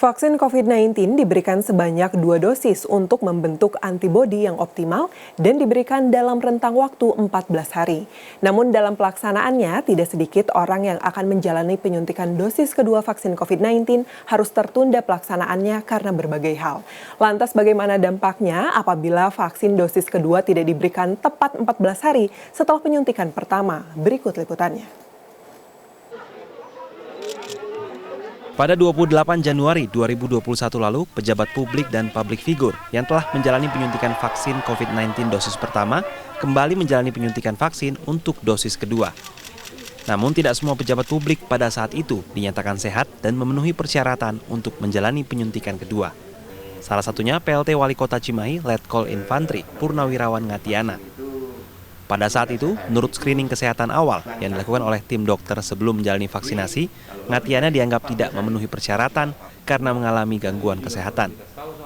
Vaksin COVID-19 diberikan sebanyak 2 dosis untuk membentuk antibodi yang optimal dan diberikan dalam rentang waktu 14 hari. Namun dalam pelaksanaannya, tidak sedikit orang yang akan menjalani penyuntikan dosis kedua vaksin COVID-19 harus tertunda pelaksanaannya karena berbagai hal. Lantas bagaimana dampaknya apabila vaksin dosis kedua tidak diberikan tepat 14 hari setelah penyuntikan pertama? Berikut liputannya. Pada 28 Januari 2021 lalu, pejabat publik dan publik figur yang telah menjalani penyuntikan vaksin COVID-19 dosis pertama kembali menjalani penyuntikan vaksin untuk dosis kedua. Namun tidak semua pejabat publik pada saat itu dinyatakan sehat dan memenuhi persyaratan untuk menjalani penyuntikan kedua. Salah satunya PLT Wali Kota Cimahi Letkol Infantri Purnawirawan Ngatiana. Pada saat itu, menurut screening kesehatan awal yang dilakukan oleh tim dokter sebelum menjalani vaksinasi, Ngatiana dianggap tidak memenuhi persyaratan karena mengalami gangguan kesehatan.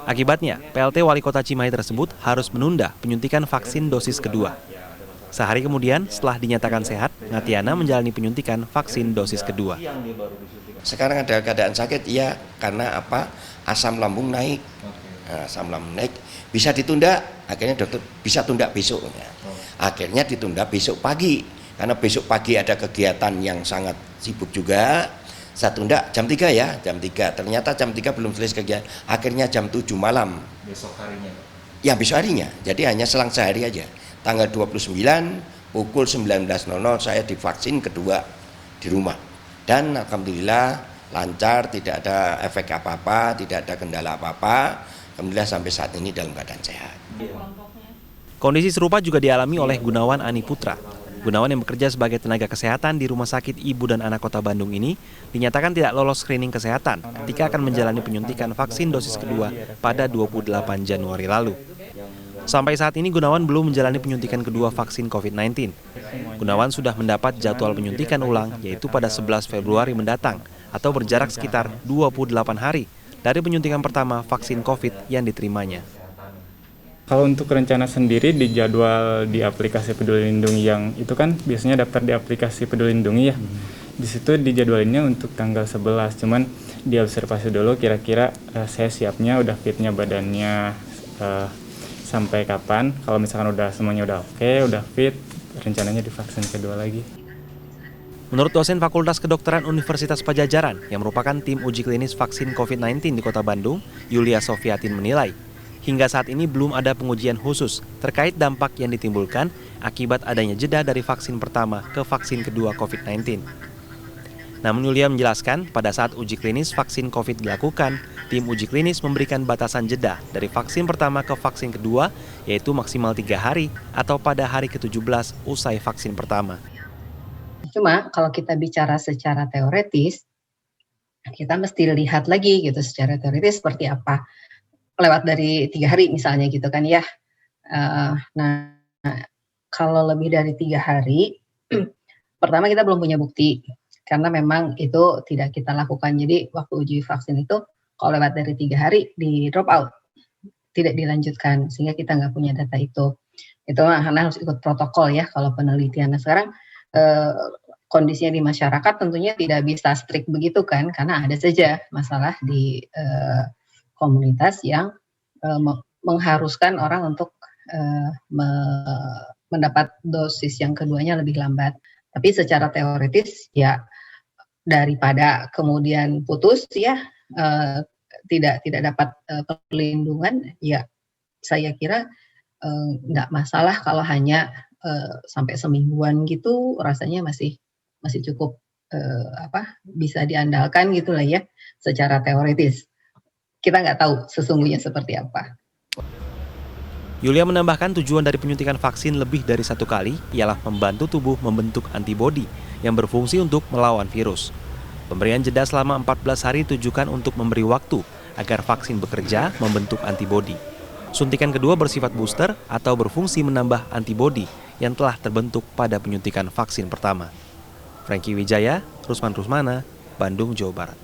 Akibatnya, PLT Wali Kota Cimahi tersebut harus menunda penyuntikan vaksin dosis kedua. Sehari kemudian, setelah dinyatakan sehat, Ngatiana menjalani penyuntikan vaksin dosis kedua. Sekarang ada keadaan sakit, ya karena apa? Asam lambung naik. Asam lambung naik bisa ditunda, akhirnya dokter bisa tunda besok. Akhirnya ditunda besok pagi, karena besok pagi ada kegiatan yang sangat sibuk juga. Saya tunda jam 3 ya, jam 3. Ternyata jam 3 belum selesai kegiatan, akhirnya jam 7 malam. Besok harinya? Ya besok harinya, jadi hanya selang sehari aja. Tanggal 29, pukul 19.00 saya divaksin kedua di rumah. Dan alhamdulillah lancar, tidak ada efek apa-apa, tidak ada kendala apa-apa. Alhamdulillah sampai saat ini dalam keadaan sehat. Kondisi serupa juga dialami oleh Gunawan Ani Putra. Gunawan yang bekerja sebagai tenaga kesehatan di Rumah Sakit Ibu dan Anak Kota Bandung ini dinyatakan tidak lolos screening kesehatan ketika akan menjalani penyuntikan vaksin dosis kedua pada 28 Januari lalu. Sampai saat ini Gunawan belum menjalani penyuntikan kedua vaksin COVID-19. Gunawan sudah mendapat jadwal penyuntikan ulang yaitu pada 11 Februari mendatang atau berjarak sekitar 28 hari dari penyuntikan pertama vaksin COVID yang diterimanya. Kalau untuk rencana sendiri di jadwal di aplikasi Peduli Lindungi yang itu kan biasanya daftar di aplikasi Peduli Lindungi ya. Di situ dijadwalinnya untuk tanggal 11. Cuman diobservasi dulu kira-kira saya siapnya udah fitnya badannya sampai kapan. Kalau misalkan udah semuanya udah oke, udah fit, rencananya divaksin kedua lagi. Menurut dosen Fakultas Kedokteran Universitas Padjadjaran yang merupakan tim uji klinis vaksin COVID-19 di Kota Bandung, Yulia Sofiatin menilai, hingga saat ini belum ada pengujian khusus terkait dampak yang ditimbulkan akibat adanya jeda dari vaksin pertama ke vaksin kedua COVID-19. Namun Yulia menjelaskan pada saat uji klinis vaksin COVID dilakukan, tim uji klinis memberikan batasan jeda dari vaksin pertama ke vaksin kedua, yaitu maksimal 3 hari atau pada hari ke-17 usai vaksin pertama. Cuma kalau kita bicara secara teoretis, kita mesti lihat lagi gitu secara teoretis seperti apa. Lewat dari 3 hari misalnya gitu kan ya. Nah, kalau lebih dari 3 hari, pertama kita belum punya bukti karena memang itu tidak kita lakukan. Jadi waktu uji vaksin itu kalau lewat dari 3 hari di drop out, tidak dilanjutkan sehingga kita nggak punya data itu. Itu karena harus ikut protokol ya kalau penelitian. Nah sekarang kondisinya di masyarakat tentunya tidak bisa strict begitu kan, karena ada saja masalah di komunitas yang mengharuskan orang untuk mendapat dosis yang keduanya lebih lambat. Tapi secara teoretis ya daripada kemudian putus ya tidak dapat perlindungan, ya saya kira nggak masalah kalau hanya sampai semingguan gitu, rasanya masih cukup bisa diandalkan gitulah ya secara teoretis. Kita nggak tahu sesungguhnya seperti apa. Yulia menambahkan tujuan dari penyuntikan vaksin lebih dari 1 kali ialah membantu tubuh membentuk antibodi yang berfungsi untuk melawan virus. Pemberian jeda selama 14 hari ditujukan untuk memberi waktu agar vaksin bekerja membentuk antibodi. Suntikan kedua bersifat booster atau berfungsi menambah antibodi yang telah terbentuk pada penyuntikan vaksin pertama. Franky Wijaya, Rusman Rusmana, Bandung, Jawa Barat.